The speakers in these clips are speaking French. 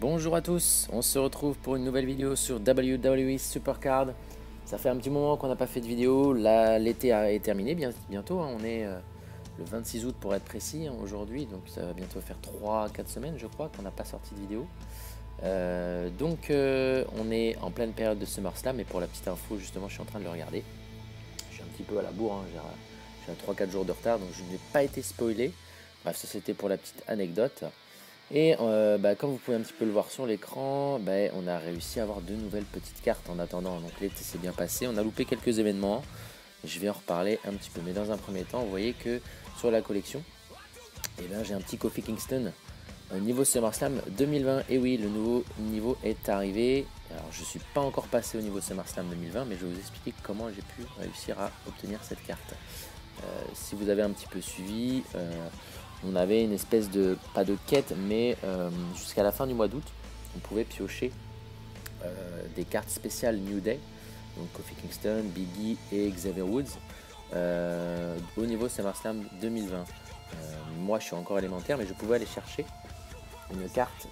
Bonjour à tous, on se retrouve pour une nouvelle vidéo sur WWE Supercard. Ça fait un petit moment qu'on n'a pas fait de vidéo, là l'été est terminé bientôt, hein. On est le 26 août pour être précis, hein, aujourd'hui, donc ça va bientôt faire 3-4 semaines je crois qu'on n'a pas sorti de vidéo. On est en pleine période de SummerSlam et pour la petite info justement je suis en train de le regarder. Je suis un petit peu à la bourre, hein, j'ai 3-4 jours de retard donc je n'ai pas été spoilé. Bref, ça c'était pour la petite anecdote. Et comme vous pouvez un petit peu le voir sur l'écran, on a réussi à avoir de nouvelles petites cartes en attendant. Donc l'été s'est bien passé, on a loupé quelques événements, je vais en reparler un petit peu. Mais dans un premier temps, vous voyez que sur la collection, j'ai un petit Kofi Kingston niveau SummerSlam 2020. Et oui, le nouveau niveau est arrivé. Alors je ne suis pas encore passé au niveau SummerSlam 2020, mais je vais vous expliquer comment j'ai pu réussir à obtenir cette carte. Si vous avez un petit peu suivi, on avait une espèce de, pas de quête, mais jusqu'à la fin du mois d'août, on pouvait piocher des cartes spéciales New Day, donc Kofi Kingston, Big E et Xavier Woods, au niveau SummerSlam 2020. Moi je suis encore élémentaire, mais je pouvais aller chercher une carte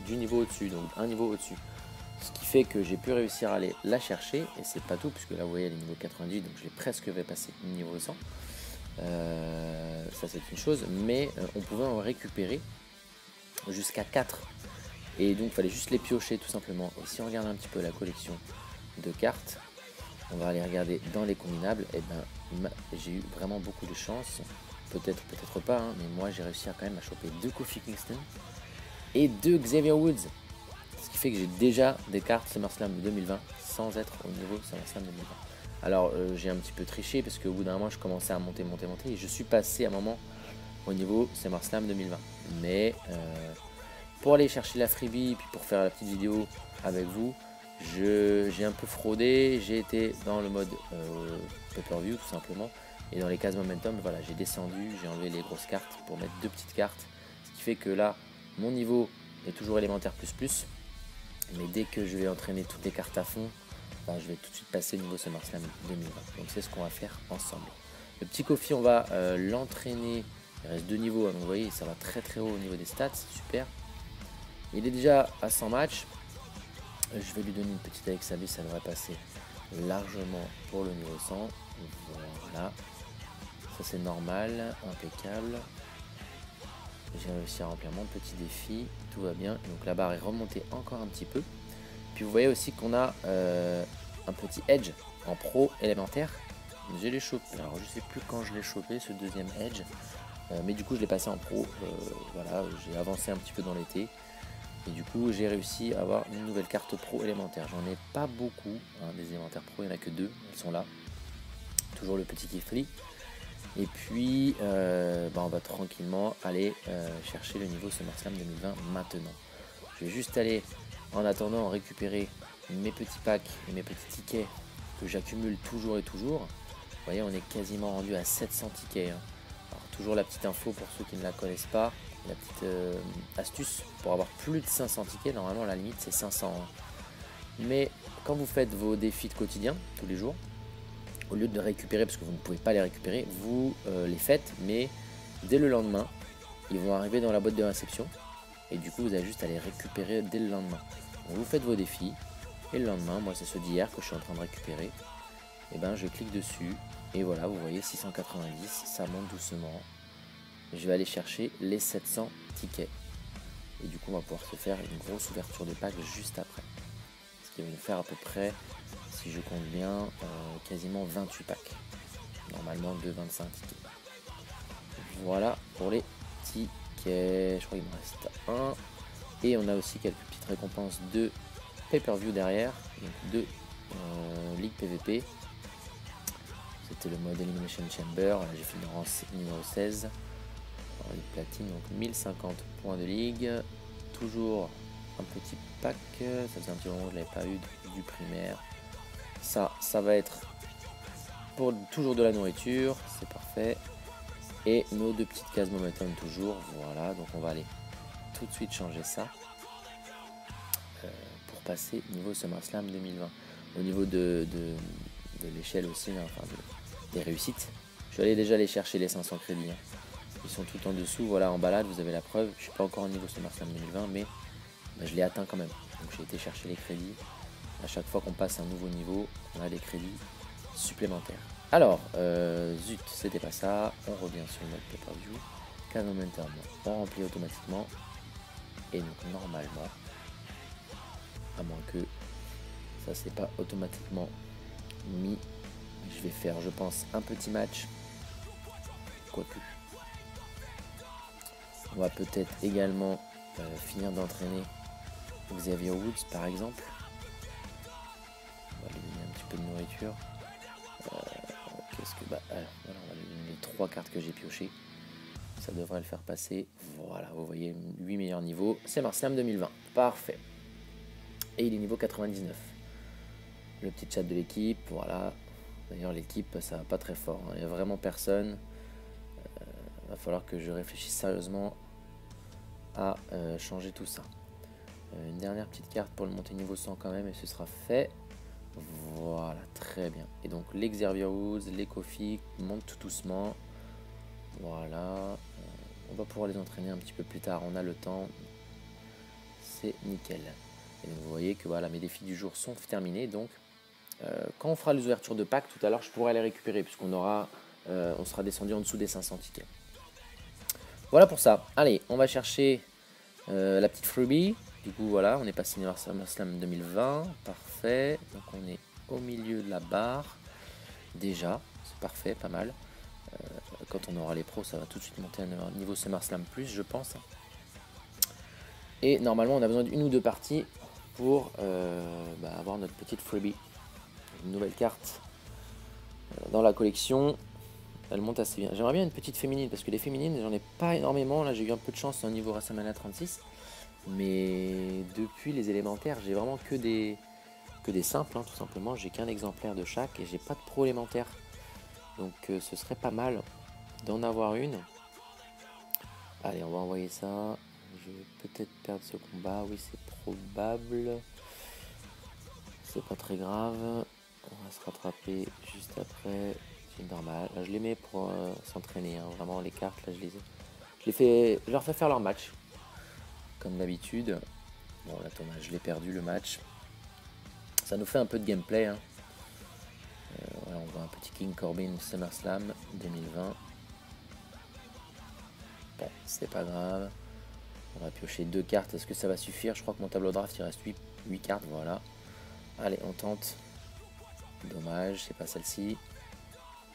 du niveau au-dessus, donc un niveau au-dessus. Ce qui fait que j'ai pu réussir à aller la chercher, et c'est pas tout, puisque là vous voyez elle est niveau 98, donc je l'ai presque fait passer niveau 100. Ça c'est une chose, mais on pouvait en récupérer jusqu'à 4. Et donc il fallait juste les piocher tout simplement. Et si on regarde un petit peu la collection de cartes, on va aller regarder dans les combinables, et j'ai eu vraiment beaucoup de chance. Peut-être pas, hein, mais moi j'ai réussi quand même à choper 2 Kofi Kingston et 2 Xavier Woods. Ce qui fait que j'ai déjà des cartes SummerSlam 2020 sans être au niveau SummerSlam 2020. Alors j'ai un petit peu triché parce qu'au bout d'un moment je commençais à monter et je suis passé à un moment au niveau SummerSlam 2020. Mais pour aller chercher la freebie et puis pour faire la petite vidéo avec vous, j'ai un peu fraudé, j'ai été dans le mode pay-per-view tout simplement. Et dans les cases momentum, voilà, j'ai descendu, j'ai enlevé les grosses cartes pour mettre 2 petites cartes. Ce qui fait que là, mon niveau est toujours élémentaire plus. Mais dès que je vais entraîner toutes les cartes à fond, je vais tout de suite passer au niveau SummerSlam 2020. Donc c'est ce qu'on va faire ensemble. Le petit Kofi, on va l'entraîner. Il reste 2 niveaux, donc vous voyez, ça va très haut au niveau des stats, c'est super. Il est déjà à 100 matchs. Je vais lui donner une petite avec sa ça devrait passer largement pour le niveau 100. Voilà. Ça c'est normal, impeccable. J'ai réussi à remplir mon petit défi, tout va bien. Donc la barre est remontée encore un petit peu. Puis vous voyez aussi qu'on a un petit edge en pro élémentaire. Je l'ai chopé, alors je sais plus quand je l'ai chopé ce deuxième edge, mais du coup je l'ai passé en pro. Voilà, j'ai avancé un petit peu dans l'été. Et du coup j'ai réussi à avoir une nouvelle carte pro élémentaire. J'en ai pas beaucoup, hein, des élémentaires pro, il n'y en a que 2, elles sont là. Toujours le petit Kifli. Et puis on va tranquillement aller chercher le niveau SummerSlam 2020 maintenant. Je vais juste aller en attendant récupérer mes petits packs et mes petits tickets que j'accumule toujours et toujours. Vous voyez, on est quasiment rendu à 700 tickets, hein. Alors, toujours la petite info pour ceux qui ne la connaissent pas, la petite astuce pour avoir plus de 500 tickets. Normalement la limite c'est 500, hein. Mais quand vous faites vos défis de quotidien tous les jours, au lieu de récupérer, parce que vous ne pouvez pas les récupérer, vous les faites, mais dès le lendemain, ils vont arriver dans la boîte de réception. Et du coup, vous avez juste à les récupérer dès le lendemain. Donc vous faites vos défis, et le lendemain, moi c'est ceux d'hier que je suis en train de récupérer. Et je clique dessus, et voilà, vous voyez 690, ça monte doucement. Je vais aller chercher les 700 tickets. Et du coup, on va pouvoir se faire une grosse ouverture de pack juste après. Ce qui va nous faire à peu près, si je compte bien, quasiment 28 packs. Normalement de 25 tickets. Voilà pour les tickets. Je crois qu'il me reste un. Et on a aussi quelques petites récompenses de pay-per-view derrière. Donc de Ligue PVP. C'était le mode Elimination Chamber. J'ai fini en numéro 16. Alors, Ligue Platine, donc 1050 points de ligue. Toujours un petit pack. Ça faisait un petit moment que je ne l'avais pas eu du primaire. Ça va être pour toujours de la nourriture, c'est parfait. Et nos 2 petites cases momentum toujours, voilà. Donc on va aller tout de suite changer ça pour passer niveau SummerSlam 2020. Au niveau de l'échelle aussi, hein, enfin des réussites, je vais aller déjà aller chercher les 500 crédits, hein. Ils sont tout en dessous, voilà, en balade, vous avez la preuve. Je suis pas encore au niveau SummerSlam 2020, mais je l'ai atteint quand même. Donc j'ai été chercher les crédits. À chaque fois qu'on passe un nouveau niveau, on a des crédits supplémentaires. Alors, zut, c'était pas ça. On revient sur le mode pay-per-view. Case momentum, on remplit automatiquement. Et donc normalement, à moins que ça c'est pas automatiquement mis, je vais faire, je pense, un petit match. Quoique. On va peut-être également finir d'entraîner Xavier Woods par exemple. On va lui donner un petit peu de nourriture. Qu'est-ce que voilà, on va lui donner les 3 cartes que j'ai piochées. Ça devrait le faire passer. Voilà, vous voyez, 8 meilleurs niveaux. C'est SummerSlam 2020. Parfait. Et il est niveau 99. Le petit chat de l'équipe, voilà. D'ailleurs, l'équipe, ça va pas très fort. Il n'y a vraiment personne. Va falloir que je réfléchisse sérieusement à changer tout ça. Une dernière petite carte pour le monter niveau 100 quand même et ce sera fait. Voilà, très bien. Et donc les Xavier Woods, les Kofi montent tout doucement. Voilà. On va pouvoir les entraîner un petit peu plus tard. On a le temps. C'est nickel. Et donc vous voyez que voilà, mes défis du jour sont terminés. Donc quand on fera les ouvertures de pack tout à l'heure, je pourrai les récupérer puisqu'on aura, on sera descendu en dessous des 500 tickets. Voilà pour ça. Allez, on va chercher la petite freebie. Du coup, voilà, on est passé vers SummerSlam 2020. Parfait. Donc, on est au milieu de la barre. Déjà, c'est parfait, pas mal. Quand on aura les pros, ça va tout de suite monter à un niveau SummerSlam plus, je pense. Et normalement, on a besoin d'une ou deux parties pour avoir notre petite freebie. Une nouvelle carte dans la collection. Elle monte assez bien. J'aimerais bien une petite féminine parce que les féminines, j'en ai pas énormément. Là, j'ai eu un peu de chance au niveau WrestleMania 36. Mais depuis les élémentaires, j'ai vraiment que des simples, hein, tout simplement. J'ai qu'un exemplaire de chaque et j'ai pas de pro élémentaire. Donc ce serait pas mal d'en avoir une. Allez, on va envoyer ça. Je vais peut-être perdre ce combat. Oui, c'est probable. C'est pas très grave. On va se rattraper juste après. C'est normal. Là, je les mets pour s'entraîner. Hein. Vraiment, les cartes, là, je leur fais faire leur match. Comme d'habitude. Bon, là, Thomas, je l'ai perdu le match. Ça nous fait un peu de gameplay. Hein. Voilà, on voit un petit King Corbin SummerSlam 2020. Bon, c'est pas grave. On va piocher 2 cartes. Est-ce que ça va suffire? Je crois que mon tableau draft, il reste 8 cartes. Voilà. Allez, on tente. Dommage, c'est pas celle-ci.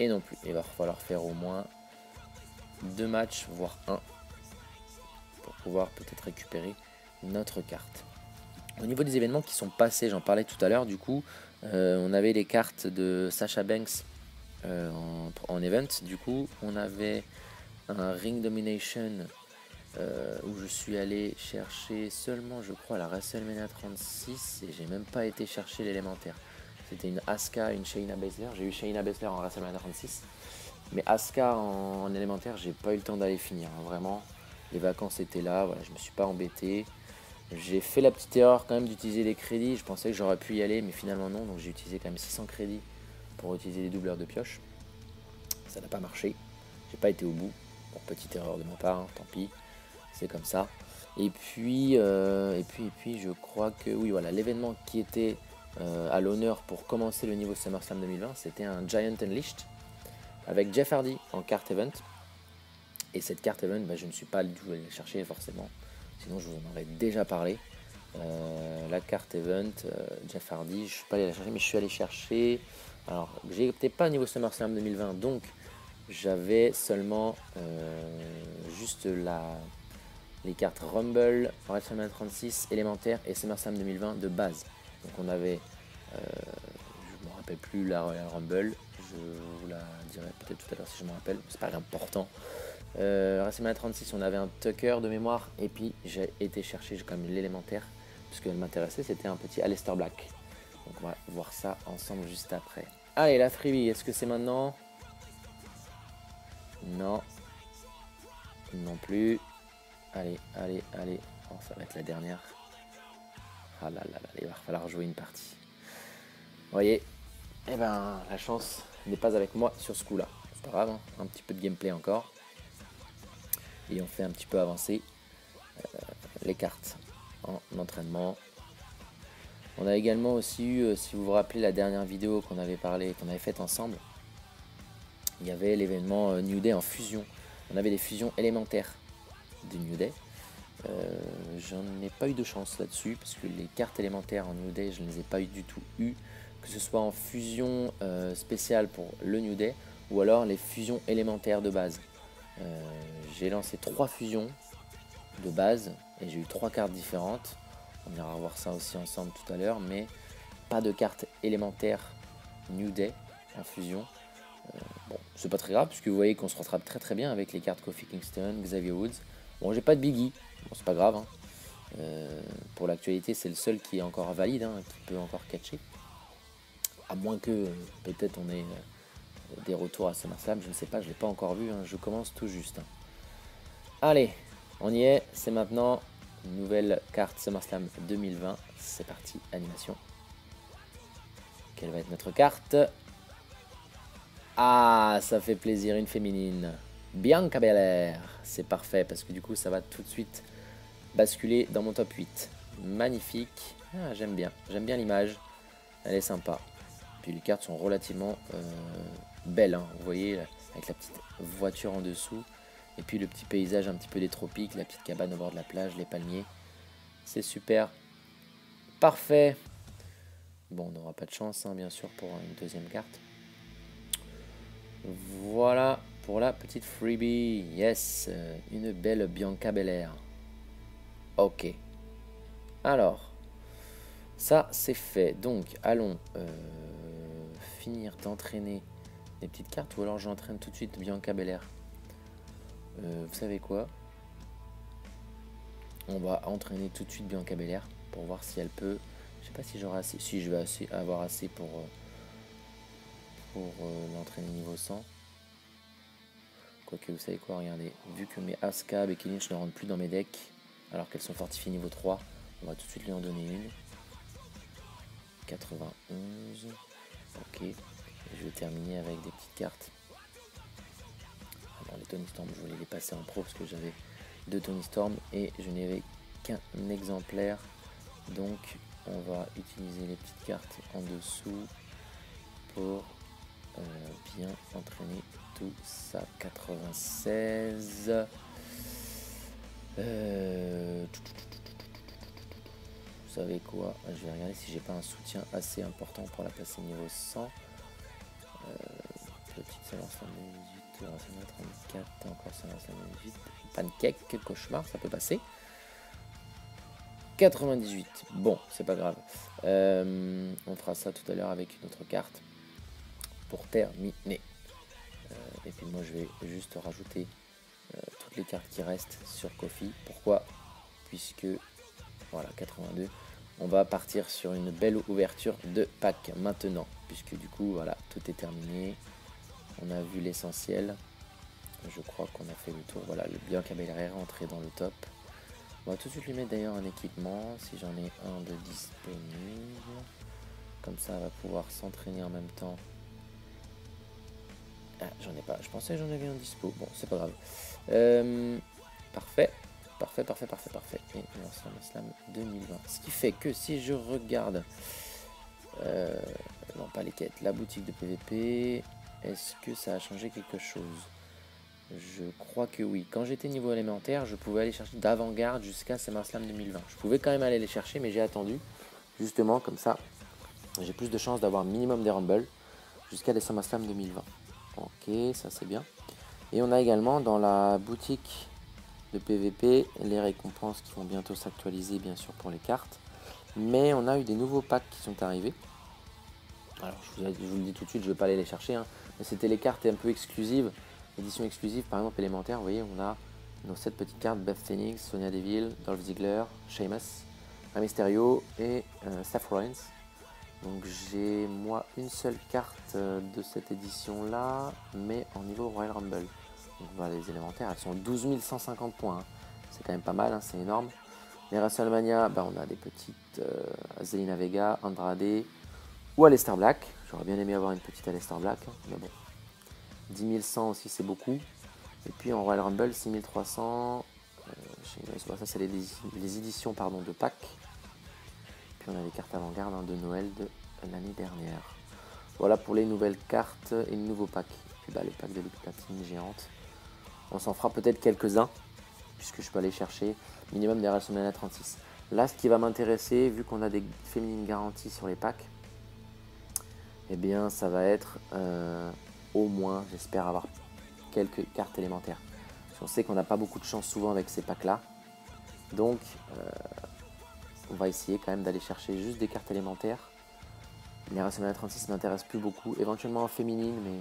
Et non plus. Il va falloir faire au moins 2 matchs, voire 1. Pour pouvoir peut-être récupérer notre carte. Au niveau des événements qui sont passés, j'en parlais tout à l'heure, du coup, on avait les cartes de Sasha Banks en event. Du coup, on avait un Ring Domination où je suis allé chercher seulement, je crois, la WrestleMania 36 et j'ai même pas été chercher l'élémentaire. C'était une Asuka, une Shayna Baszler. J'ai eu Shayna Baszler en WrestleMania 36, mais Asuka en élémentaire, j'ai pas eu le temps d'aller finir. Hein, vraiment, les vacances étaient là, voilà, je me suis pas embêté. J'ai fait la petite erreur quand même d'utiliser les crédits. Je pensais que j'aurais pu y aller, mais finalement non. Donc j'ai utilisé quand même 600 crédits pour utiliser les doubleurs de pioche. Ça n'a pas marché. J'ai pas été au bout. Bon, petite erreur de ma part, hein, tant pis. C'est comme ça. Et puis, je crois que oui, voilà, l'événement qui était à l'honneur pour commencer le niveau SummerSlam 2020, c'était un Giant Unleashed avec Jeff Hardy en carte event. Et cette carte event, je ne suis pas du tout allé la chercher forcément. Sinon, je vous en aurais déjà parlé. La carte event, Jeff Hardy, je ne suis pas allé la chercher, mais je suis allé chercher. Alors, j'étais pas au niveau SummerSlam 2020, donc j'avais seulement juste les cartes Rumble, WrestleMania 36, élémentaire et SummerSlam 2020 de base. Donc on avait, je ne me rappelle plus la Rumble, je vous la dirai peut-être tout à l'heure si je me rappelle, c'est pas important. WrestleMania 36, on avait un Tucker de mémoire et puis j'ai été chercher quand même l'élémentaire parce qu'elle m'intéressait, c'était un petit Aleister Black. Donc on va voir ça ensemble juste après. Allez, la freebie, est-ce que c'est maintenant? Non. Non plus. Allez, allez, allez. Oh, ça va être la dernière. Ah là là là, il va falloir jouer une partie. Vous voyez, eh ben, la chance n'est pas avec moi sur ce coup-là. C'est pas grave, hein, un petit peu de gameplay encore. Et on fait un petit peu avancer les cartes. en entraînement. On a également aussi eu, si vous vous rappelez la dernière vidéo qu'on avait faite ensemble, il y avait l'événement New Day en fusion. On avait les fusions élémentaires du New Day. J'en ai pas eu de chance là-dessus parce que les cartes élémentaires en New Day, je ne les ai pas du tout eues, que ce soit en fusion spéciale pour le New Day ou alors les fusions élémentaires de base. J'ai lancé 3 fusions de base et j'ai eu 3 cartes différentes. On ira voir ça aussi ensemble tout à l'heure, mais pas de carte élémentaire New Day en fusion. Bon, c'est pas très grave puisque vous voyez qu'on se rattrape très bien avec les cartes Kofi Kingston, Xavier Woods. Bon, j'ai pas de Biggie, bon, c'est pas grave. Hein. Pour l'actualité, c'est le seul qui est encore valide, hein, qui peut encore catcher. À moins que peut-être on ait des retours à SummerSlam, je ne sais pas, je l'ai pas encore vu, hein, je commence tout juste. Hein. Allez, on y est, c'est maintenant. Nouvelle carte SummerSlam 2020, c'est parti, animation. Quelle va être notre carte? Ah, ça fait plaisir, une féminine. Bianca Belair, c'est parfait parce que du coup ça va tout de suite basculer dans mon top 8. Magnifique, ah, j'aime bien l'image, elle est sympa. Puis les cartes sont relativement belles, hein. Vous voyez, avec la petite voiture en dessous. Et puis le petit paysage un petit peu des tropiques, la petite cabane au bord de la plage, les palmiers. C'est super. Parfait. Bon, on n'aura pas de chance, hein, bien sûr, pour une deuxième carte. Voilà pour la petite freebie. Yes, une belle Bianca Belair. Ok. Alors, ça c'est fait. Donc, allons finir d'entraîner les petites cartes. Ou alors j'entraîne tout de suite Bianca Belair. Vous savez quoi? On va entraîner tout de suite Bianca Belair pour voir si elle peut. Je sais pas si j'aurai assez. Si je vais avoir assez pour l'entraîner niveau 100. Quoique, vous savez quoi? Regardez. Vu que mes Asuka, Becky Lynch ne rentrent plus dans mes decks, alors qu'elles sont fortifiées niveau 3, on va tout de suite lui en donner une. 91. Ok. Et je vais terminer avec des petites cartes. Les Tony Storm, je voulais les passer en pro parce que j'avais 2 Tony Storm et je n'avais qu'un exemplaire. Donc on va utiliser les petites cartes en dessous pour bien entraîner tout ça. 96. Vous savez quoi? Je vais regarder si j'ai pas un soutien assez important pour la passer niveau 100. Petite séance en 34, encore ça 98. Pancake, quel cauchemar, ça peut passer. 98, bon, c'est pas grave. On fera ça tout à l'heure avec une autre carte pour terminer. Et puis moi je vais juste rajouter toutes les cartes qui restent sur Kofi. Pourquoi? Puisque, voilà, 82. On va partir sur une belle ouverture de pack maintenant. Puisque du coup, voilà, tout est terminé. On a vu l'essentiel. Je crois qu'on a fait le tour. Voilà, le Bianca Belair est rentré dans le top. On va tout de suite lui mettre d'ailleurs un équipement, si j'en ai un de disponible. Comme ça, elle va pouvoir s'entraîner en même temps. Ah, j'en ai pas. Je pensais que j'en avais un dispo. Bon, c'est pas grave. Parfait. Parfait. Et SummerSlam 2020. Ce qui fait que si je regarde... non, pas les quêtes. La boutique de PVP... Est-ce que ça a changé quelque chose? Je crois que oui. Quand j'étais niveau élémentaire, je pouvais aller chercher d'avant-garde jusqu'à SummerSlam 2020. Je pouvais quand même aller les chercher, mais j'ai attendu. Justement, comme ça, j'ai plus de chances d'avoir minimum des Rumble jusqu'à les SummerSlam 2020. Ok, ça c'est bien. Et on a également dans la boutique de PVP les récompenses qui vont bientôt s'actualiser, bien sûr, pour les cartes. Mais on a eu des nouveaux packs qui sont arrivés. Alors, je vous le dis tout de suite, je ne vais pas aller les chercher. Hein, mais c'était les cartes un peu exclusives. Édition exclusive, par exemple élémentaire, vous voyez, on a nos 7 petites cartes, Beth Phoenix, Sonya Deville, Dolph Ziggler, Sheamus, Rey Mysterio et Seth Rollins. Donc j'ai moi une seule carte de cette édition là, mais en niveau Royal Rumble. Donc voilà, les élémentaires, elles sont 12 150 points. Hein. C'est quand même pas mal, hein, c'est énorme. Les WrestleMania, bah, on a des petites Zelina Vega, Andrade ou Aleister Black. J'aurais bien aimé avoir une petite Aleister Black, hein, mais bon. 10 100 aussi, c'est beaucoup. Et puis en Royal Rumble, 6300. Je Ça c'est les éditions pardon, de Pâques. Puis on a les cartes avant-garde de Noël de l'année dernière. Voilà pour les nouvelles cartes et le nouveau pack. Et le pack de Ligue Platine géante. On s'en fera peut-être quelques-uns, puisque je peux aller chercher minimum des WrestleMania 36. Là, ce qui va m'intéresser, vu qu'on a des féminines garanties sur les packs, eh bien, ça va être au moins, j'espère avoir quelques cartes élémentaires. On sait qu'on n'a pas beaucoup de chance souvent avec ces packs-là. Donc, on va essayer quand même d'aller chercher juste des cartes élémentaires. Les WrestleMania 36 ne m'intéressent plus beaucoup, éventuellement en féminine, mais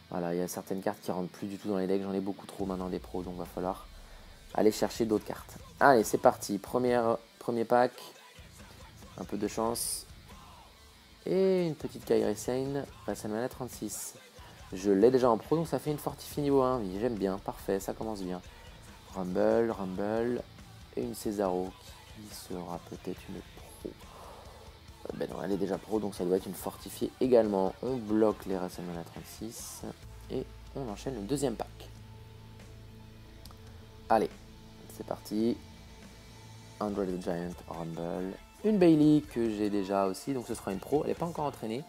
voilà, il y a certaines cartes qui rentrent plus du tout dans les decks. J'en ai beaucoup trop maintenant des pros, donc il va falloir aller chercher d'autres cartes. Allez, c'est parti. Premier pack. Un peu de chance. Et une petite Kairi Sane. WrestleMania 36. Je l'ai déjà en pro, donc ça fait une fortifiée niveau 1. Oui, j'aime bien. Parfait, ça commence bien. Rumble. Et une Cesaro qui sera peut-être une pro. Ben non, elle est déjà pro, donc ça doit être une fortifiée également. On bloque les WrestleMania 36. Et on enchaîne le deuxième pack. Allez, c'est parti. Andre the Giant Rumble. Une Bayley que j'ai déjà aussi, donc ce sera une pro. Elle n'est pas encore entraînée.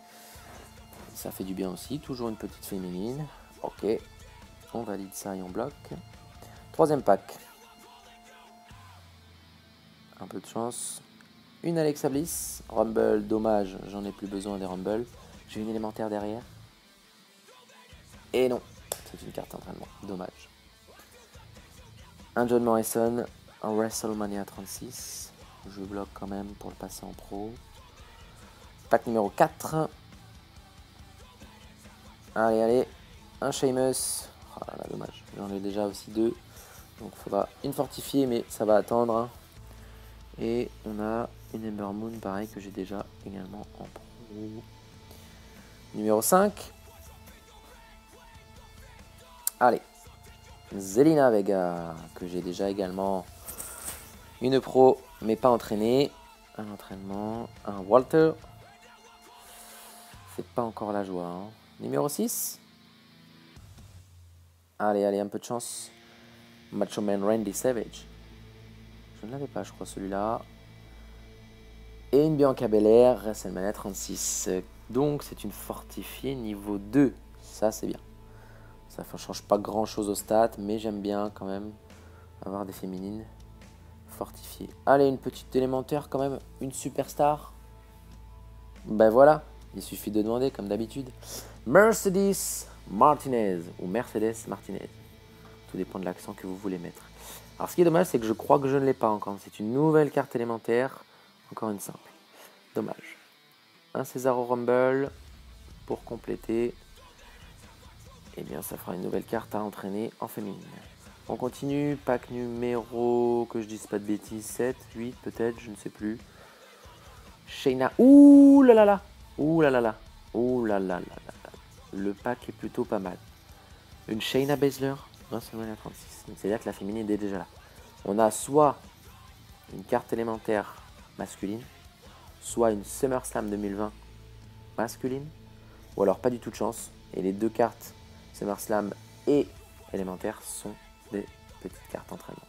Ça fait du bien aussi. Toujours une petite féminine. Ok. On valide ça et on bloque. Troisième pack. Un peu de chance. Une Alexa Bliss. Rumble, dommage, j'en ai plus besoin des Rumble. J'ai une élémentaire derrière. Et non, c'est une carte d'entraînement. Dommage. Un John Morrison. Un WrestleMania 36. Je bloque quand même pour le passer en pro. Pack numéro 4. Allez. Un Sheamus. Oh là là, dommage. J'en ai déjà aussi deux. Donc il faudra une fortifiée, mais ça va attendre. Et on a une Ember Moon, pareil, que j'ai déjà également en pro. Numéro 5. Allez. Zelina Vega, que j'ai déjà également une pro, mais pas entraînée. Un entraînement. Un Walter. C'est pas encore la joie. Hein. Numéro 6. Allez, un peu de chance. Macho Man Randy Savage. Je ne l'avais pas, je crois, celui-là. Et une Bianca Belair, WrestleMania 36. Donc, c'est une fortifiée niveau 2. Ça, c'est bien. Ça ne change pas grand-chose au stats, mais j'aime bien quand même avoir des féminines fortifiées. Allez, une petite élémentaire quand même. Une superstar. Ben voilà, il suffit de demander comme d'habitude. Mercedes Martinez ou Mercedes Martinez. Tout dépend de l'accent que vous voulez mettre. Alors ce qui est dommage, c'est que je crois que je ne l'ai pas encore. C'est une nouvelle carte élémentaire. Encore une simple. Dommage. Un Cesaro Rumble pour compléter. Eh bien, ça fera une nouvelle carte à entraîner en féminine. On continue. Pack numéro, que je dise pas de bêtises, 7, 8 peut-être, je ne sais plus. Shayna. Ouh là là là. Ouh là là là. Ouh là là là là. Le pack est plutôt pas mal. Une Shayna Baszler. WrestleMania 36. C'est-à-dire que la féminine est déjà là. On a soit une carte élémentaire masculine, soit une SummerSlam 2020 masculine, ou alors pas du tout de chance. Et les deux cartes SummerSlam et élémentaire sont des petites cartes d'entraînement.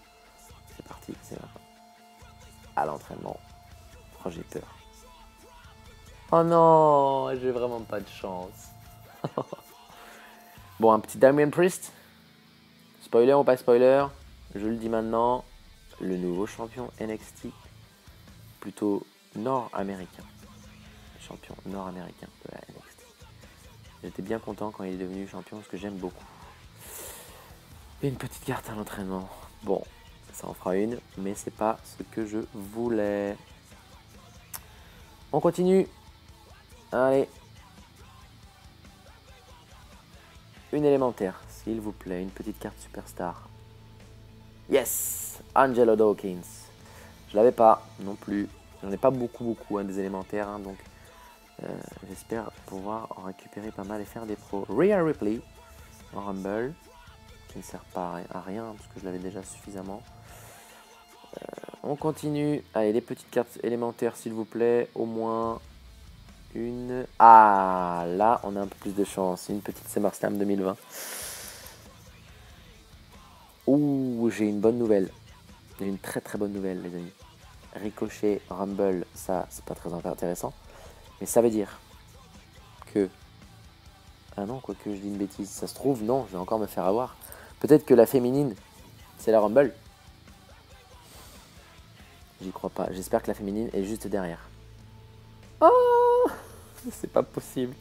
C'est parti, c'est la fin. À l'entraînement. Oh, j'ai peur. Oh non, j'ai vraiment pas de chance. Bon, un petit Damian Priest. Spoiler ou pas spoiler, je le dis maintenant, le nouveau champion NXT, plutôt nord-américain. Champion nord-américain de la NXT. J'étais bien content quand il est devenu champion parce que j'aime beaucoup. Et une petite carte à l'entraînement. Bon, ça en fera une, mais c'est pas ce que je voulais. On continue. Allez. Une élémentaire, s'il vous plaît. Une petite carte superstar. Yes, Angelo Dawkins. Je l'avais pas non plus. J'en ai pas beaucoup des élémentaires. Hein, donc j'espère pouvoir en récupérer pas mal et faire des pros. Rhea Ripley en Rumble. Qui ne sert pas à rien parce que je l'avais déjà suffisamment. On continue. Allez, les petites cartes élémentaires s'il vous plaît. Au moins une. Ah, là on a un peu plus de chance. Une petite SummerSlam 2020. Ouh, j'ai une bonne nouvelle. J'ai une très très bonne nouvelle, les amis. Ricochet, Rumble, ça, c'est pas très intéressant. Mais ça veut dire que... Ah non, quoique je dis une bêtise. Ça se trouve, non, je vais encore me faire avoir. Peut-être que la féminine, c'est la Rumble. J'y crois pas. J'espère que la féminine est juste derrière. Oh, c'est pas possible.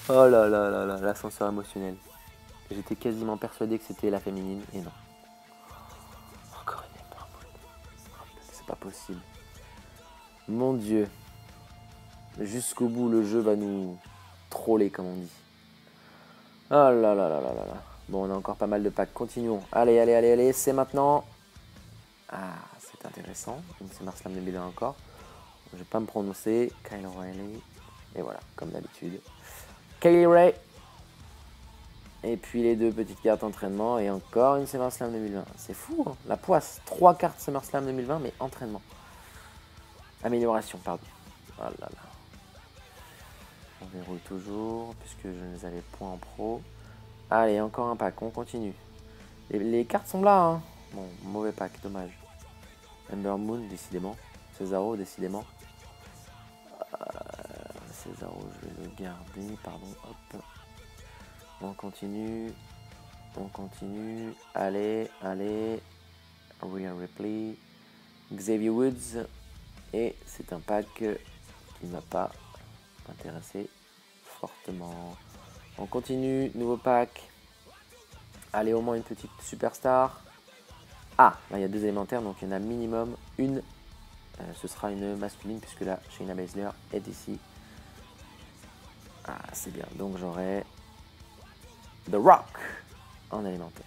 Oh là là là là, l'ascenseur émotionnel. J'étais quasiment persuadé que c'était la féminine et non. Encore une Ember Moon. C'est pas possible. Mon Dieu. Jusqu'au bout, le jeu va nous troller, comme on dit. Oh là là là là là là. Bon, on a encore pas mal de packs. Continuons. Allez, allez, allez, allez. C'est maintenant. Ah, c'est intéressant. Donc c'est SummerSlam 2001 encore. Je vais pas me prononcer. Kyle O'Reilly. Et voilà, comme d'habitude. Kaylee Ray. Et puis les 2 petites cartes entraînement. Et encore une SummerSlam 2020. C'est fou, hein, la poisse. 3 cartes SummerSlam 2020, mais entraînement. Amélioration, pardon. Oh là là. On verrouille toujours, puisque je ne les avais point en pro. Allez, encore un pack, on continue. Les cartes sont là, hein. Bon, mauvais pack, dommage. Ember Moon, décidément. Cesaro, décidément. Cesaro, je vais le garder, pardon. Hop. On continue. On continue. Allez, allez. Rhea Ripley. Xavier Woods. Et c'est un pack qui ne m'a pas intéressé fortement. On continue, nouveau pack. Allez, au moins une petite superstar. Ah, là il y a 2 élémentaires, donc il y en a minimum une. Ce sera une masculine, puisque là, Shayna Baszler est ici. Ah, c'est bien. Donc j'aurai The Rock en élémentaire.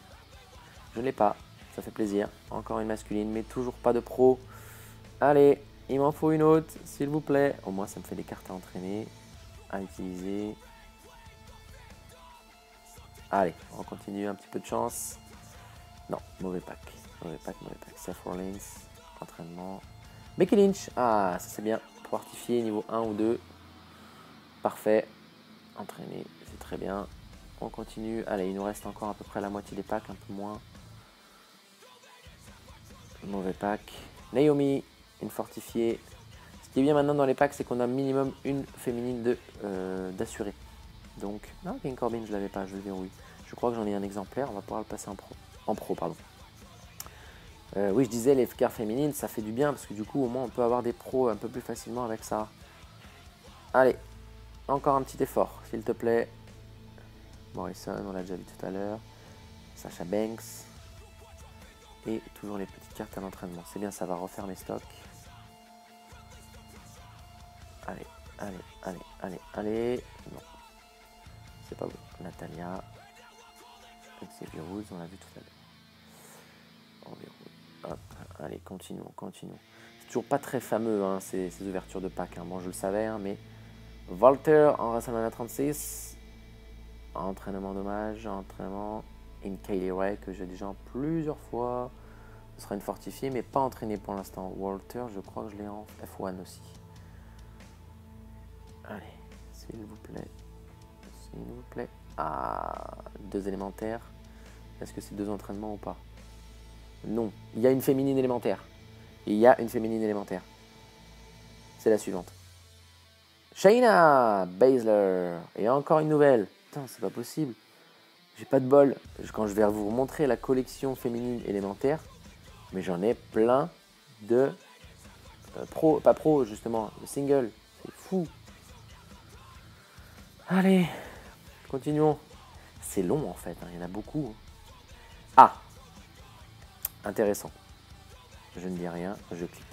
Je ne l'ai pas, ça fait plaisir. Encore une masculine, mais toujours pas de pro. Allez, il m'en faut une autre, s'il vous plaît. Au moins, ça me fait des cartes à entraîner, à utiliser. Allez, on continue, un petit peu de chance. Non, mauvais pack. Mauvais pack, mauvais pack. Seth Rollins, entraînement. Becky Lynch, ah, ça c'est bien. Fortifié niveau 1 ou 2. Parfait. Entraîné, c'est très bien. On continue. Allez, il nous reste encore à peu près la moitié des packs, un peu moins. Mauvais pack. Naomi, une fortifiée. Ce qui est bien maintenant dans les packs, c'est qu'on a minimum une féminine d'assurée. Donc, non, King Corbin, je l'avais pas, je le verrouille. Je crois que j'en ai un exemplaire, on va pouvoir le passer en pro. En pro, pardon. Oui, je disais, les cartes féminines, ça fait du bien, parce que du coup, au moins, on peut avoir des pros un peu plus facilement avec ça. Allez, encore un petit effort, s'il te plaît. Morrison, on l'a déjà vu tout à l'heure. Sasha Banks. Et toujours les petites cartes à l'entraînement. C'est bien, ça va refaire mes stocks. Allez, allez, allez, allez, allez. Non. C'est pas bon. Natalia. Xavier Woods, on l'a vu tout à l'heure. Hop, allez, continuons, continuons. C'est toujours pas très fameux, hein, ces ouvertures de pack. Hein. Bon, je le savais, hein, mais... Walter en WrestleMania 36. Entraînement dommage, entraînement... In Kaylee Ray, que j'ai déjà plusieurs fois. Ce sera une fortifiée, mais pas entraînée pour l'instant. Walter, je crois que je l'ai en F1 aussi. Allez, s'il vous plaît. S'il vous plaît. Ah, 2 élémentaires. Est-ce que c'est 2 entraînements ou pas? Non. Il y a une féminine élémentaire. Il y a une féminine élémentaire. C'est la suivante. Shayna Baszler. Et encore une nouvelle. Putain, c'est pas possible. J'ai pas de bol. Quand je vais vous montrer la collection féminine élémentaire, mais j'en ai plein de pro, pas pro justement, de single. C'est fou. Allez, continuons. C'est long en fait, hein, il y en a beaucoup. Ah, intéressant. Je ne dis rien, je clique.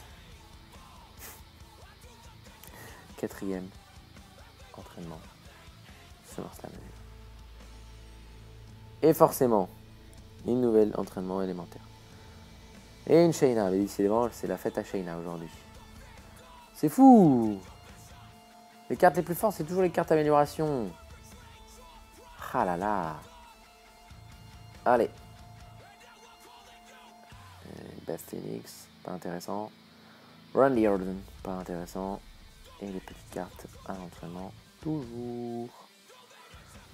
4e entraînement. SummerSlam. Et forcément, une nouvelle entraînement élémentaire. Et une Shayna, mais décidément, c'est la fête à Shayna aujourd'hui. C'est fou! Les cartes les plus fortes, c'est toujours les cartes amélioration. Ah là là! Allez. Beth Phoenix, pas intéressant. Randy Orton, pas intéressant. Et les petites cartes à l'entraînement, toujours.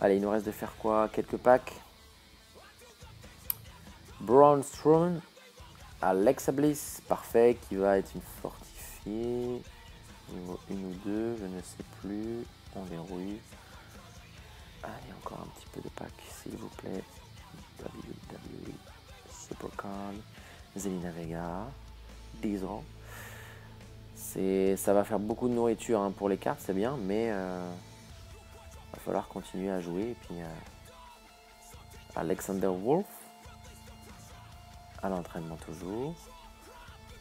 Allez, il nous reste de faire quoi? Quelques packs. Braun Strowman. Alexa Bliss, parfait, qui va être une fortifiée. Niveau 1 ou 2, je ne sais plus. On verrouille. Allez, encore un petit peu de pack, s'il vous plaît. WWE, Supercard, Zelina Vega, Diesel. Ça va faire beaucoup de nourriture hein, pour les cartes, c'est bien, mais va falloir continuer à jouer. Et puis Alexander Wolf, à l'entraînement toujours.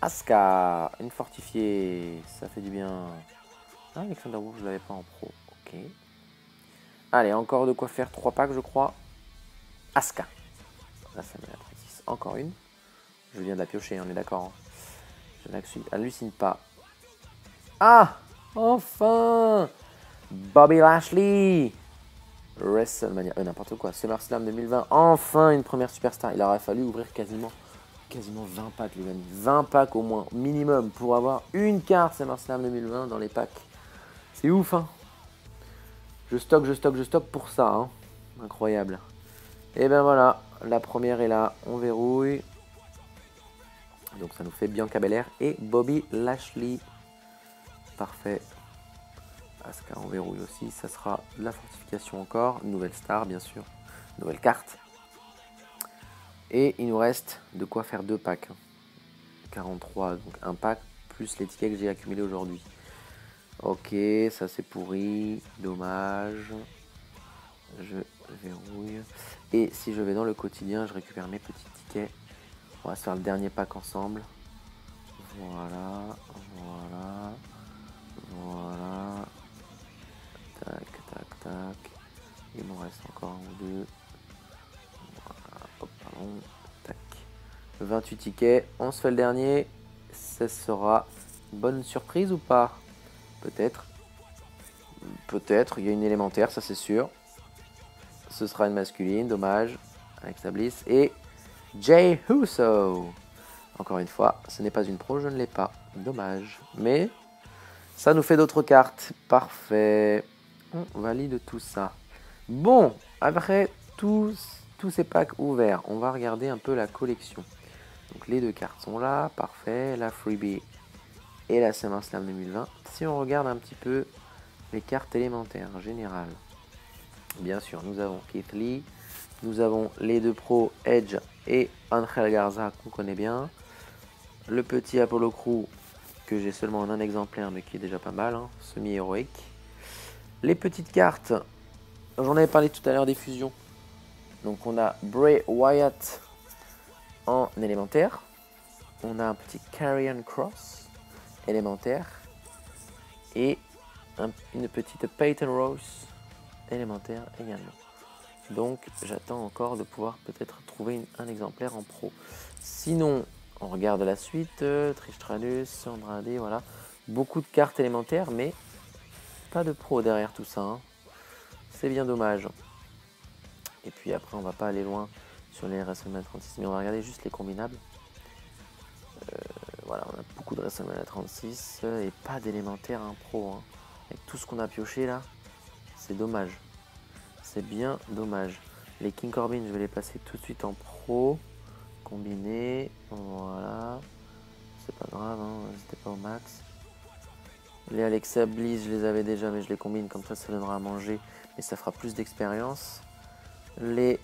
Asuka, une fortifiée, ça fait du bien. Ah, Alexander Wolf, je l'avais pas en pro, ok. Allez, encore de quoi faire 3 packs, je crois. Asuka, là ça met la 36, encore une. Je viens de la piocher, on est d'accord. Hein. Je n'hallucine pas. Ah, enfin Bobby Lashley, WrestleMania, n'importe quoi, SummerSlam 2020, enfin une première superstar. Il aurait fallu ouvrir quasiment 20 packs les amis, 20 packs au moins, minimum, pour avoir une carte SummerSlam 2020 dans les packs. C'est ouf hein. Je stocke pour ça hein. Incroyable. Et ben voilà, la première est là, on verrouille. Donc ça nous fait Bianca Belair et Bobby Lashley. Parfait. Asuka on verrouille aussi, ça sera de la fortification encore, nouvelle star bien sûr, nouvelle carte. Et il nous reste de quoi faire 2 packs. 43, donc un pack plus les tickets que j'ai accumulés aujourd'hui. Ok, ça c'est pourri, dommage. Je verrouille. Et si je vais dans le quotidien, je récupère mes petits tickets. On va se faire le dernier pack ensemble. Voilà, voilà, voilà. Tac. Il m'en reste encore un ou deux. Voilà, hop, pardon. Tac. 28 tickets. On se fait le dernier. Ce sera une bonne surprise ou pas? Peut-être. Peut-être. Il y a une élémentaire, ça c'est sûr. Ce sera une masculine, dommage. Alexa Bliss. Et Jey Uso. Encore une fois, ce n'est pas une pro, je ne l'ai pas. Dommage. Mais ça nous fait d'autres cartes. Parfait. On valide tout ça. Bon, après tous ces packs ouverts, on va regarder un peu la collection. Donc les 2 cartes sont là, parfait. La Freebie et la SummerSlam 2020. Si on regarde un petit peu les cartes élémentaires générales, bien sûr, nous avons Keith Lee, nous avons les 2 pros Edge et Angel Garza qu'on connaît bien. Le petit Apollo Crew que j'ai seulement en un exemplaire mais qui est déjà pas mal, hein, semi-héroïque. Les petites cartes, j'en avais parlé tout à l'heure des fusions. Donc on a Bray Wyatt en élémentaire. On a un petit Karrion Kross élémentaire. Et une petite Peyton Rose élémentaire également. Donc j'attends encore de pouvoir peut-être trouver un exemplaire en pro. Sinon, on regarde la suite. Trish Stratus, Andrade, voilà. Beaucoup de cartes élémentaires, mais pas de pro derrière tout ça. Hein. C'est bien dommage. Et puis après, on va pas aller loin sur les WrestleMania 36, mais on va regarder juste les combinables. Voilà, on a beaucoup de WrestleMania 36 et pas d'élémentaire en pro. Hein. Avec tout ce qu'on a pioché là, c'est dommage. C'est bien dommage. Les King Corbin, je vais les passer tout de suite en pro. Combiné, voilà. C'est pas grave, hein, c'était pas au max. Les Alexa Bliss, je les avais déjà, mais je les combine comme ça donnera à manger. Mais ça fera plus d'expérience. Les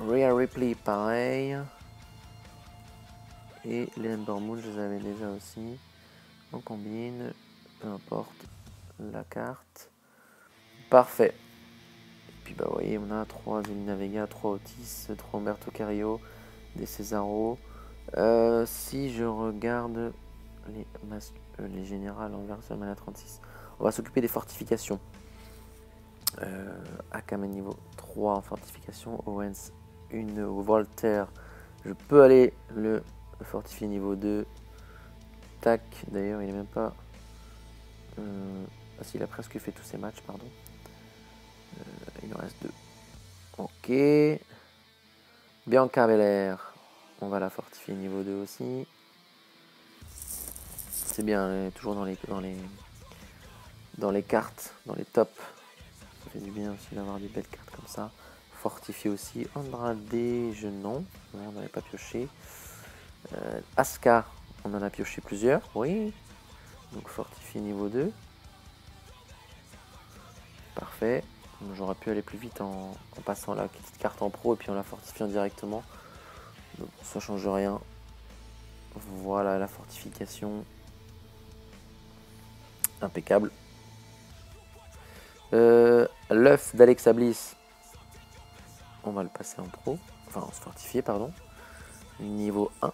Rhea Ripley, pareil. Et les Ember Moon, je les avais déjà aussi. On combine, peu importe la carte. Parfait. Et puis bah vous voyez, on a 3 Zelina Vega, 3 Otis, 3 Humberto Carrillo, des Cesaro. Si je regarde les générales en WrestleMania 36, on va s'occuper des fortifications. Akame niveau 3 en fortification, Owens une Voltaire, je peux aller le fortifier niveau 2. Tac, d'ailleurs il est même pas... Ah si, il a presque fait tous ses matchs, pardon. Il en reste 2. Ok. Bianca Belair, on va la fortifier niveau 2 aussi. C'est bien, elle est toujours dans les cartes, dans les tops. Ça fait du bien aussi d'avoir des belles cartes comme ça. Fortifier aussi. Andrade, je non. On n'avait pas pioché. Asuka, on en a pioché plusieurs, oui. Donc fortifié niveau 2. Parfait. J'aurais pu aller plus vite en passant la petite carte en pro et puis en la fortifiant directement. Donc, ça change rien. Voilà la fortification. Impeccable. L'œuf d'Alexa Bliss. On va le passer en pro. Enfin, en fortifié, pardon. Niveau 1.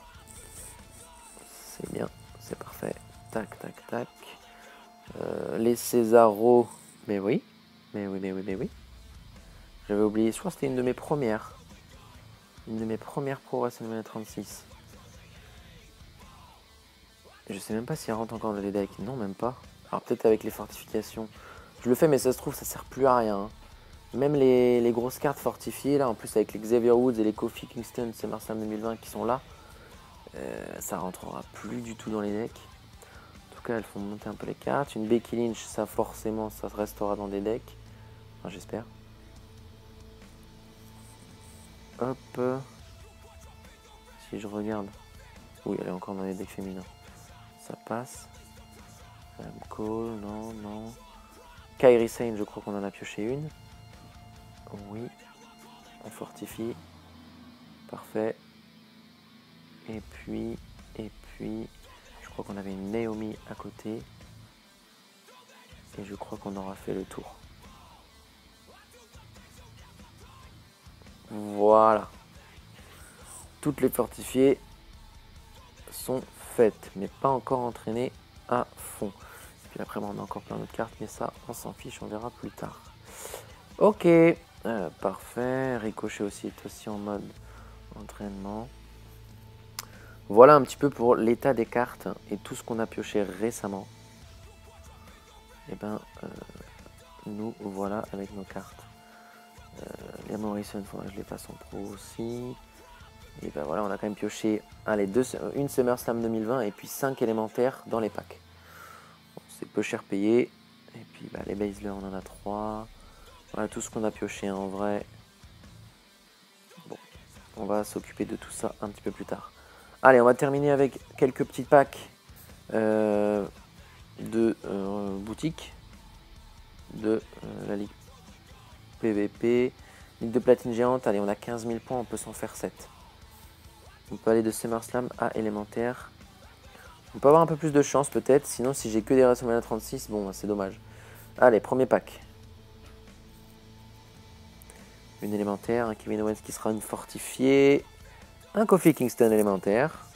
C'est bien. C'est parfait. Tac, tac, tac. Les Césaro. Mais oui. Mais oui, mais oui, mais oui. J'avais oublié. Je crois que c'était une de mes premières. Une de mes premières pro WrestleMania 36. Je sais même pas si elle rentre encore dans les decks. Non, même pas. Alors peut-être avec les fortifications. Je le fais, mais ça se trouve, ça sert plus à rien. Hein. Même les grosses cartes fortifiées, là, en plus avec les Xavier Woods et les Kofi Kingston SummerSlam 2020 qui sont là, ça rentrera plus du tout dans les decks. En tout cas, elles font monter un peu les cartes. Une Becky Lynch, ça forcément, ça restera dans des decks. Enfin, j'espère. Hop. Si je regarde. Oui, elle est encore dans les decks féminins. Ça passe. Adam Cole, non, non. Kairi Sane, je crois qu'on en a pioché une. Oui. On fortifie. Parfait. Et puis, je crois qu'on avait une Naomi à côté. Et je crois qu'on aura fait le tour. Voilà. Toutes les fortifiées sont faites, mais pas encore entraînées à fond. Puis après, on a encore plein d'autres cartes, mais ça, on s'en fiche, on verra plus tard. Ok, parfait. Ricochet aussi est aussi en mode entraînement. Voilà un petit peu pour l'état des cartes et tout ce qu'on a pioché récemment. Et ben, nous voilà avec nos cartes. Les Morrison, il faudra que je les fasse en pro aussi. Et ben voilà, on a quand même pioché une SummerSlam 2020 et puis 5 élémentaires dans les packs. Bon, c'est peu cher payé. Et puis bah, les Baszler, on en a 3. Voilà tout ce qu'on a pioché en vrai. Bon, on va s'occuper de tout ça un petit peu plus tard. Allez, on va terminer avec quelques petits packs de boutique de la Ligue PVP. Ligue de platine géante, allez, on a 15 000 points, on peut s'en faire 7. On peut aller de SummerSlam à élémentaire. On peut avoir un peu plus de chance peut-être, sinon si j'ai que des WrestleMania 36, bon c'est dommage. Allez, premier pack. Une élémentaire, un Kevin Owens qui sera une fortifiée. Un Kofi Kingston élémentaire.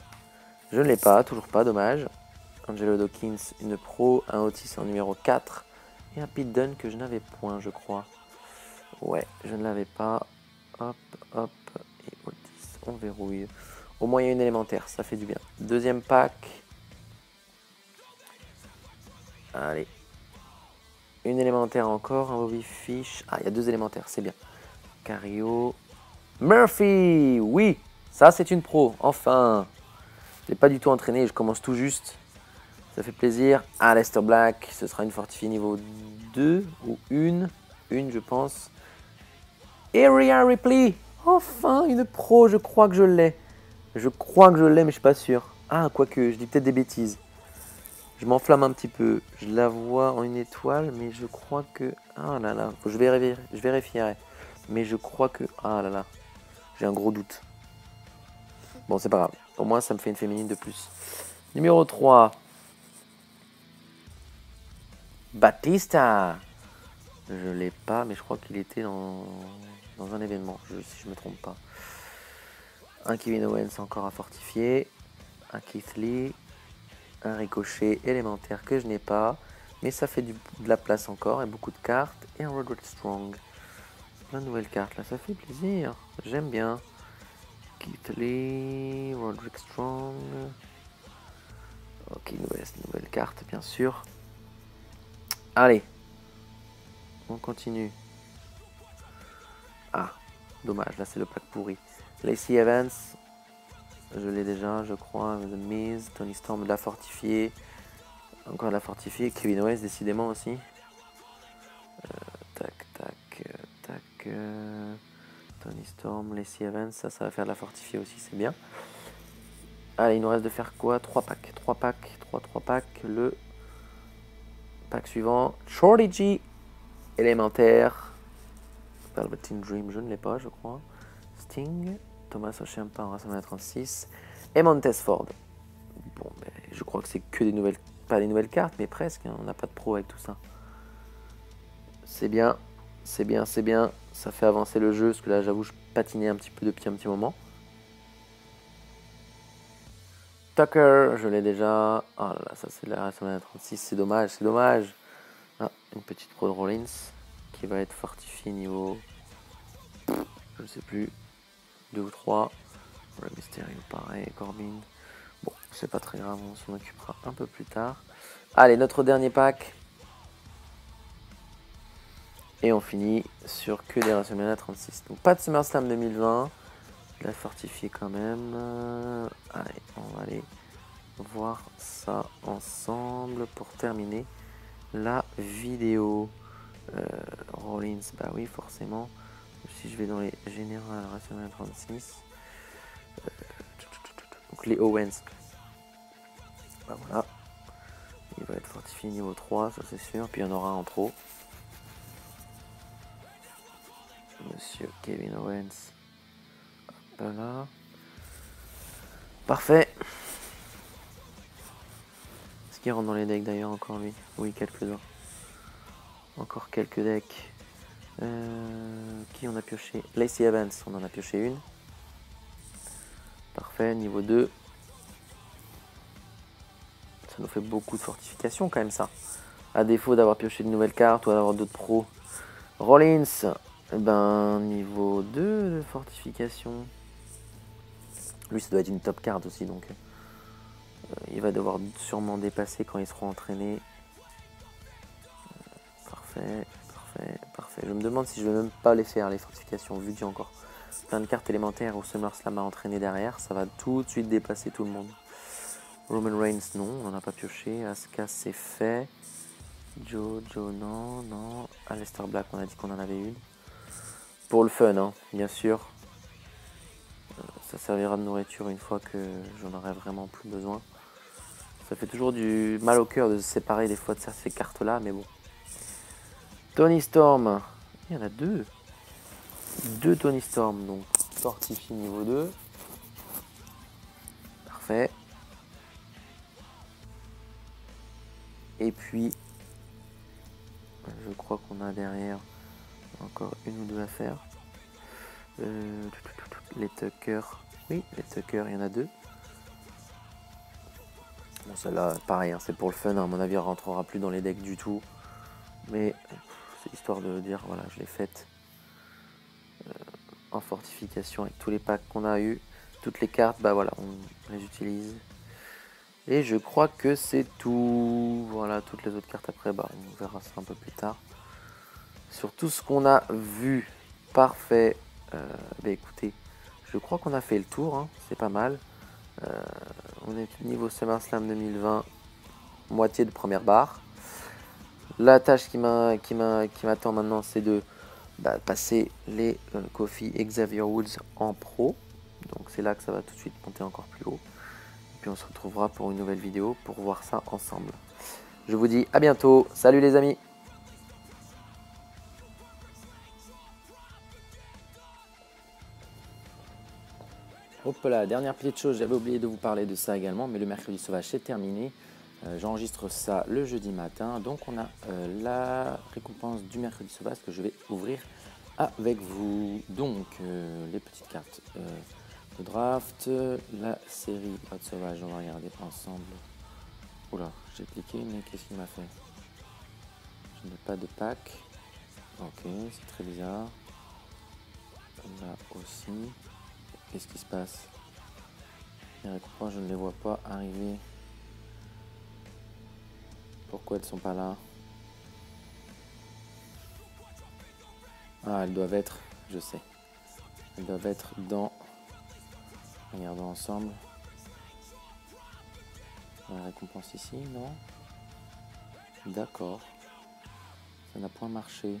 Je ne l'ai pas, toujours pas, dommage. Angelo Dawkins, une pro, un Otis en numéro 4. Et un Pete Dunne que je n'avais point, je crois. Ouais, je ne l'avais pas. Hop, hop, et Otis, on verrouille. Au moins il y a une élémentaire, ça fait du bien. Deuxième pack. Allez. Une élémentaire encore, un Bobby Fish. Ah, il y a 2 élémentaires, c'est bien. Cario. Murphy, oui, ça c'est une pro, enfin. Je n'ai pas du tout entraîné, je commence tout juste. Ça fait plaisir. Aleister Black, ce sera une fortifiée niveau 2 ou une je pense. Et Rhea Ripley, enfin une pro, je crois que je l'ai. Je crois que je l'ai, mais je suis pas sûr. Ah, quoique, je dis peut-être des bêtises. Je m'enflamme un petit peu. Je la vois en une étoile, mais je crois que... Ah là là, je vérifierai. Mais je crois que... Ah là là, j'ai un gros doute. Bon, c'est pas grave. Au moins, ça me fait une féminine de plus. Numéro 3. Batista. Je l'ai pas, mais je crois qu'il était dans un événement, si je me trompe pas. Un Kevin Owens encore à fortifier. Un Keith Lee. Un Ricochet élémentaire que je n'ai pas. Mais ça fait de la place encore et beaucoup de cartes. Et un Roderick Strong. Plein de nouvelles cartes là, ça fait plaisir. J'aime bien. Keith Lee, Roderick Strong. Ok, nouvelle carte bien sûr. Allez. On continue. Ah, dommage, là c'est le pack pourri. Lacey Evans. Je l'ai déjà, je crois. The Miz, Tony Storm de la fortifiée. Encore de la fortifiée. Kevin Owens, décidément aussi. Tac, tac, tac. Tony Storm, Lacey Evans, ça va faire de la fortifiée aussi, c'est bien. Allez, il nous reste de faire quoi? 3 packs. 3 packs. 3 packs. Le pack suivant. Shorty G. Élémentaire. Velveteen Dream, je ne l'ai pas, je crois. Sting. Thomas O'Champagne, WrestleMania 36. Et Montez Ford. Bon, ben, je crois que c'est que des nouvelles... Pas des nouvelles cartes, mais presque. Hein, on n'a pas de pro avec tout ça. C'est bien. C'est bien, c'est bien. Ça fait avancer le jeu, parce que là, j'avoue, je patinais un petit peu depuis un petit moment. Tucker, je l'ai déjà. Oh là là, ça c'est la WrestleMania 36, c'est dommage, c'est dommage. Ah, une petite pro de Rollins qui va être fortifiée niveau, je ne sais plus, 2 ou 3. Le Mysterio pareil, Corbin. Bon, c'est pas très grave, on s'en occupera un peu plus tard. Allez, notre dernier pack. Et on finit sur que des WrestleMania 36. Donc pas de SummerSlam 2020. Je l'ai fortifié quand même. Allez, on va aller voir ça ensemble pour terminer la vidéo. Rollins, bah oui, forcément. Si je vais dans les générales WrestleMania 36, donc les Owens, bah voilà, il va être fortifié niveau 3, ça c'est sûr. Puis il y en aura en trop. Monsieur Kevin Owens, hop là. Parfait. Est-ce qu'il rentre dans les decks d'ailleurs encore lui? Oui, quelques-uns. Encore quelques decks. Qui on a pioché? Lacey Evans, on en a pioché une. Parfait, niveau 2. Ça nous fait beaucoup de fortification quand même ça. À défaut d'avoir pioché de nouvelles cartes ou d'avoir d'autres pros. Rollins, ben niveau 2 de fortification. Lui ça doit être une top card aussi donc il va devoir sûrement dépasser quand ils seront entraînés. Parfait, parfait, parfait. Je me demande si je vais même pas les faire les fortifications vu que j'ai encore plein de cartes élémentaires où SummerSlam a entraîné derrière. Ça va tout de suite dépasser tout le monde. Roman Reigns non, on n'en a pas pioché. Asuka c'est fait. Joe non. Aleister Black on a dit qu'on en avait une. Pour le fun hein, bien sûr. Ça servira de nourriture une fois que j'en aurai vraiment plus besoin. Ça fait toujours du mal au cœur de se séparer des fois de ces cartes-là, mais bon. Tony Storm. Il y en a deux. Deux Tony Storm, donc fortifié niveau 2. Parfait. Et puis, je crois qu'on a derrière encore une ou deux à faire. Les Tucker. Oui, les Tucker, il y en a deux. Bon, celle-là, pareil, hein, c'est pour le fun. Hein, à mon avis, elle rentrera plus dans les decks du tout. Mais c'est histoire de dire, voilà, je l'ai faite en fortification avec tous les packs qu'on a eu. Toutes les cartes, bah voilà, on les utilise. Et je crois que c'est tout. Voilà, toutes les autres cartes après, bah on verra ça un peu plus tard. Sur tout ce qu'on a vu, parfait. Bah écoutez, je crois qu'on a fait le tour, hein, c'est pas mal. On est niveau SummerSlam 2020, moitié de première barre. La tâche qui m'attend maintenant, c'est de passer les Kofi et Xavier Woods en pro. Donc c'est là que ça va tout de suite monter encore plus haut. Et puis on se retrouvera pour une nouvelle vidéo pour voir ça ensemble. Je vous dis à bientôt. Salut les amis! Hop là, dernière petite chose, j'avais oublié de vous parler de ça également, mais le mercredi sauvage est terminé. J'enregistre ça le jeudi matin, donc on a la récompense du mercredi sauvage que je vais ouvrir avec vous. Donc les petites cartes de draft, la série Hot Sauvage, on va regarder ensemble. Oula, j'ai cliqué, mais qu'est-ce qu'il m'a fait? Je n'ai pas de pack. Ok, c'est très bizarre. Là aussi. Qu'est-ce qui se passe? Les récompenses, je ne les vois pas arriver. Pourquoi elles sont pas là? Ah, elles doivent être, je sais. Elles doivent être dans... Regardons ensemble. La récompense ici, non? D'accord. Ça n'a point marché.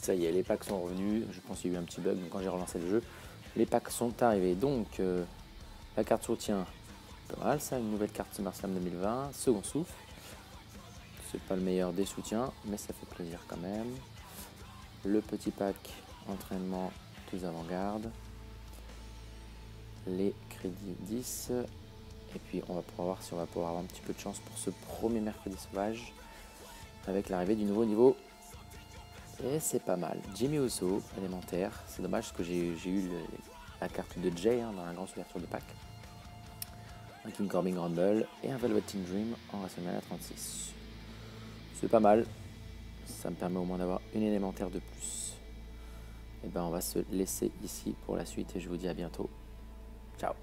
Ça y est, les packs sont revenus. Je pense qu'il y a eu un petit bug quand j'ai relancé le jeu. Les packs sont arrivés. Donc, la carte soutien, pas mal ça. Une nouvelle carte SummerSlam 2020. Second souffle. C'est pas le meilleur des soutiens, mais ça fait plaisir quand même. Le petit pack entraînement tous avant-garde. Les crédits 10. Et puis, on va pouvoir voir si on va pouvoir avoir un petit peu de chance pour ce premier mercredi sauvage. Avec l'arrivée du nouveau niveau. Et c'est pas mal. Jimmy Uso, élémentaire. C'est dommage parce que j'ai eu la carte de Jay dans la grande ouverture de pack. Un King Corbin Rumble et un Velveteen Dream en WrestleMania 36. C'est pas mal. Ça me permet au moins d'avoir une élémentaire de plus. Et ben on va se laisser ici pour la suite et je vous dis à bientôt. Ciao.